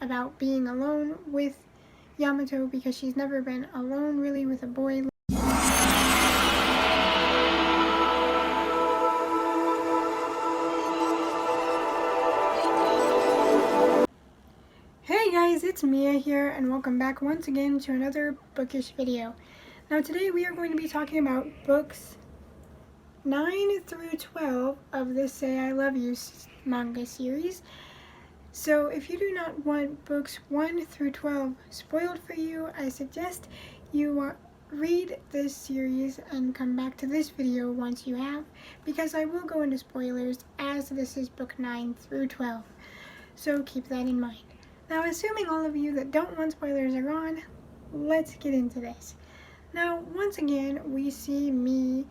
about being alone with Yamato because she's never been alone really with a boy. Hey guys, it's Mia here and welcome back once again to another bookish video. Now today we are going to be talking about books 9 through 12 of the Say I Love You manga series. So if you do not want books 1 through 12 spoiled for you, I suggest you read this series and come back to this video once you have, because I will go into spoilers as this is book 9 through 12. So keep that in mind. Now, assuming all of you that don't want spoilers are gone, let's get into this. Now, once again, we see Mii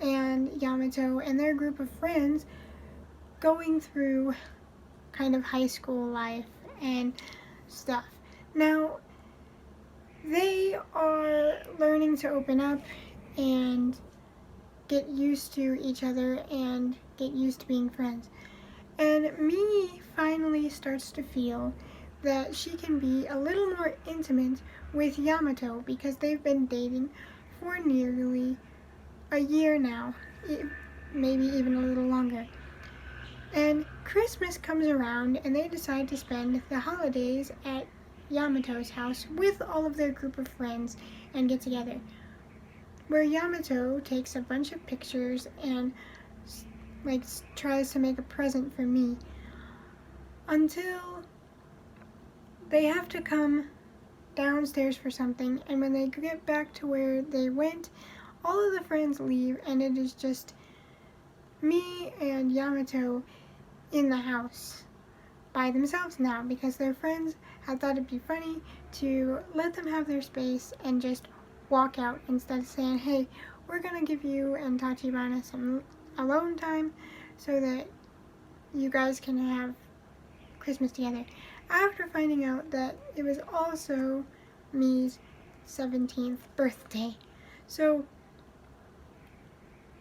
and Yamato and their group of friends going through kind of high school life and stuff. Now, they are learning to open up and get used to each other and get used to being friends. And Mii finally starts to feel that she can be a little more intimate with Yamato because they've been dating for nearly a year now, maybe even a little longer. And Christmas comes around and they decide to spend the holidays at Yamato's house with all of their group of friends and get together, where Yamato takes a bunch of pictures and tries to make a present for Mii, until they have to come downstairs for something, and when they get back to where they went, all of the friends leave and it is just Mii and Yamato in the house by themselves now, because their friends had thought it'd be funny to let them have their space and just walk out instead of saying, hey, we're gonna give you and Tachibana some alone time so that you guys can have Christmas together, after finding out that it was also Mii's 17th birthday. So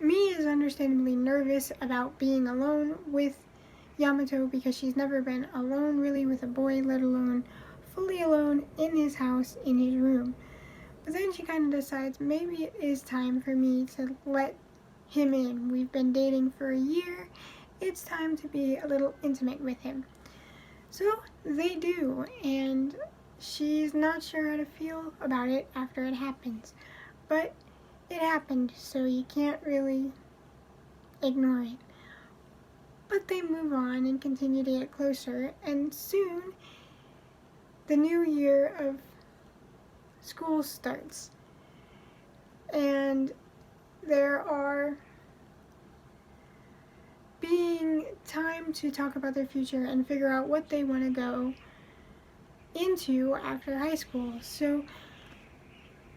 Mii is understandably nervous about being alone with Yamato because she's never been alone really with a boy, let alone fully alone in his house, in his room. But then she kind of decides maybe it is time for me to let him in. We've been dating for a year. It's time to be a little intimate with him. So they do, and she's not sure how to feel about it after it happens. But it happened, so you can't really ignore it. But they move on and continue to get closer, and soon the new year of school starts. And there are being time to talk about their future and figure out what they want to go into after high school. So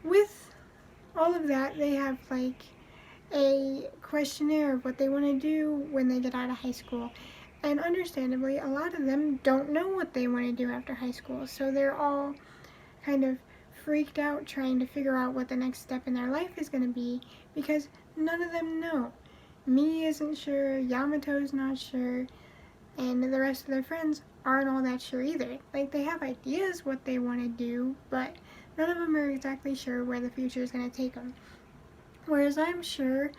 with all of that, they have a questionnaire of what they want to do when they get out of high school. And understandably, a lot of them don't know what they want to do after high school. So they're all kind of freaked out trying to figure out what the next step in their life is going to be, because none of them know. Mii isn't sure, Yamato's not sure, and the rest of their friends aren't all that sure either. They have ideas what they want to do, but none of them are exactly sure where the future is going to take them. Whereas I'm sure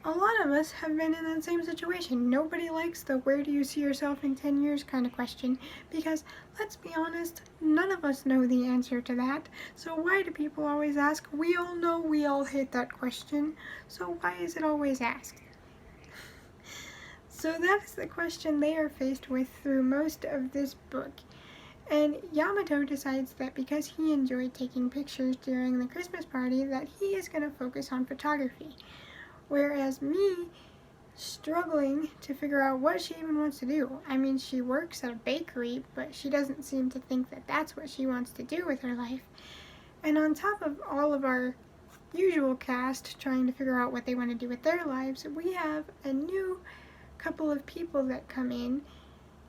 a lot of us have been in that same situation. Nobody likes the where do you see yourself in 10 years kind of question, because let's be honest, none of us know the answer to that. So why do people always ask? We all know we all hate that question, so why is it always asked? So that is the question they are faced with through most of this book. And Yamato decides that because he enjoyed taking pictures during the Christmas party, that he is going to focus on photography. Whereas Mii, struggling to figure out what she even wants to do. I mean, she works at a bakery, but she doesn't seem to think that that's what she wants to do with her life. And on top of all of our usual cast trying to figure out what they want to do with their lives, we have a new couple of people that come in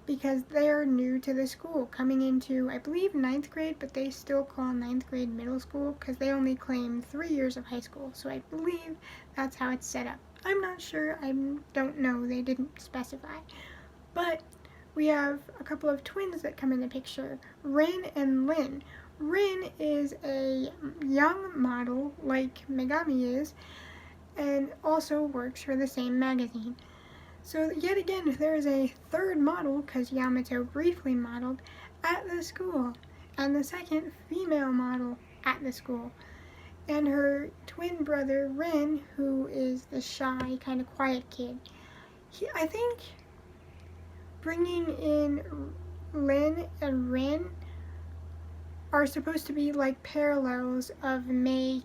because they are new to the school, coming into, I believe, 9th grade, but they still call 9th grade middle school because they only claim 3 years of high school, so I believe that's how it's set up. I'm not sure, I don't know, they didn't specify. But we have a couple of twins that come in the picture, Rin and Lin. Rin is a young model like Megami is, and also works for the same magazine. So yet again, there is a third model, because Yamato briefly modeled, at the school, and the second female model at the school. And her twin brother, Rin, who is the shy, kind of quiet kid. I think bringing in Lin and Rin are supposed to be like parallels of Meg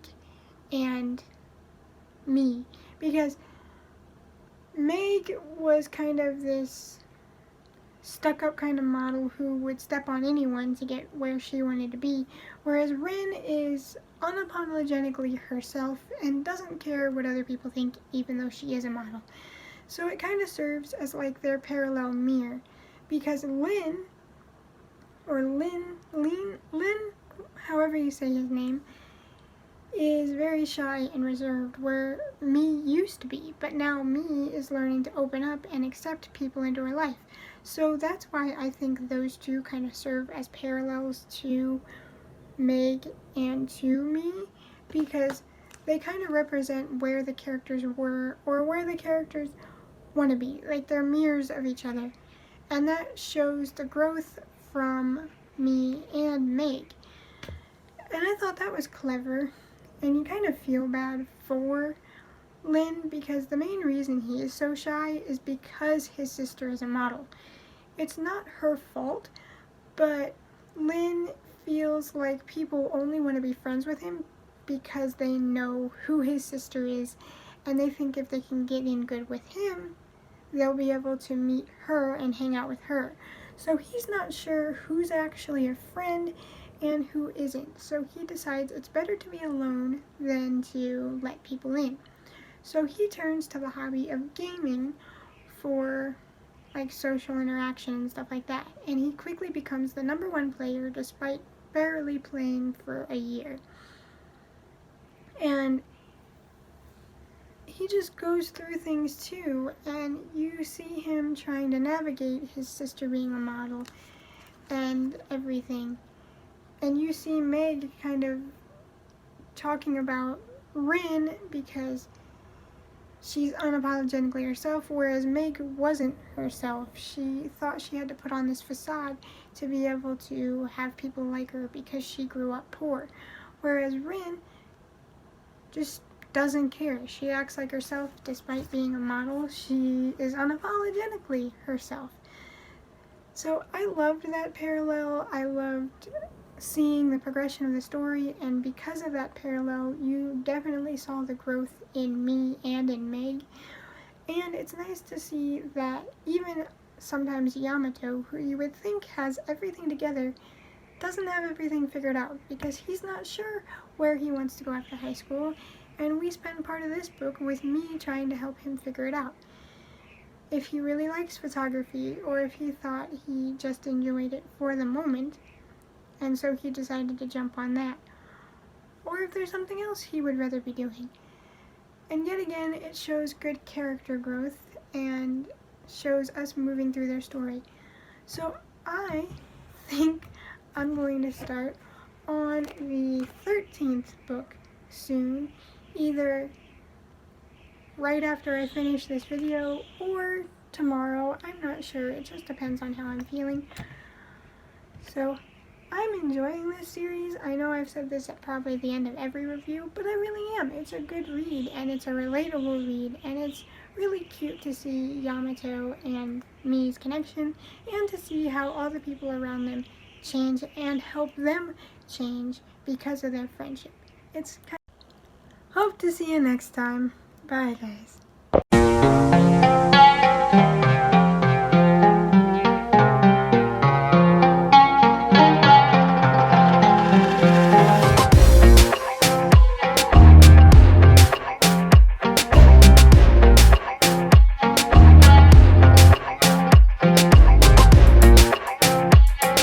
and me, because Meg was kind of this stuck-up kind of model who would step on anyone to get where she wanted to be, whereas Rin is unapologetically herself and doesn't care what other people think, even though she is a model. So it kind of serves as like their parallel mirror, because Lin, however you say his name, is very shy and reserved, where me used to be, but now me is learning to open up and accept people into her life. So that's why I think those two kind of serve as parallels to Meg and to me, because they kind of represent where the characters were or where the characters want to be. Like, they're mirrors of each other. And that shows the growth from me and Meg. And I thought that was clever. And you kind of feel bad for Lin, because the main reason he is so shy is because his sister is a model. It's not her fault, but Lin feels like people only want to be friends with him because they know who his sister is, and they think if they can get in good with him, they'll be able to meet her and hang out with her. So he's not sure who's actually a friend and who isn't. So he decides it's better to be alone than to let people in. So he turns to the hobby of gaming for like social interaction and stuff like that. And he quickly becomes the #1 player despite barely playing for a year. And he just goes through things too, and you see him trying to navigate his sister being a model and everything. And you see Meg kind of talking about Rin because she's unapologetically herself, whereas Meg wasn't herself. She thought she had to put on this facade to be able to have people like her because she grew up poor. Whereas Rin just doesn't care. She acts like herself despite being a model. She is unapologetically herself. So I loved that parallel. I loved seeing the progression of the story, and because of that parallel, you definitely saw the growth in me and in Meg. And it's nice to see that even sometimes Yamato, who you would think has everything together, doesn't have everything figured out, because he's not sure where he wants to go after high school, and we spend part of this book with me trying to help him figure it out. If he really likes photography, or if he thought he just enjoyed it for the moment, and so he decided to jump on that, or if there's something else he would rather be doing. And yet again, it shows good character growth and shows us moving through their story. So I think I'm going to start on the 13th book soon, either right after I finish this video or tomorrow. I'm not sure, it just depends on how I'm feeling. So I'm enjoying this series. I know I've said this at probably the end of every review, but I really am. It's a good read, and it's a relatable read, and it's really cute to see Yamato and Mii's connection, and to see how all the people around them change and help them change because of their friendship. Hope to see you next time. Bye, guys.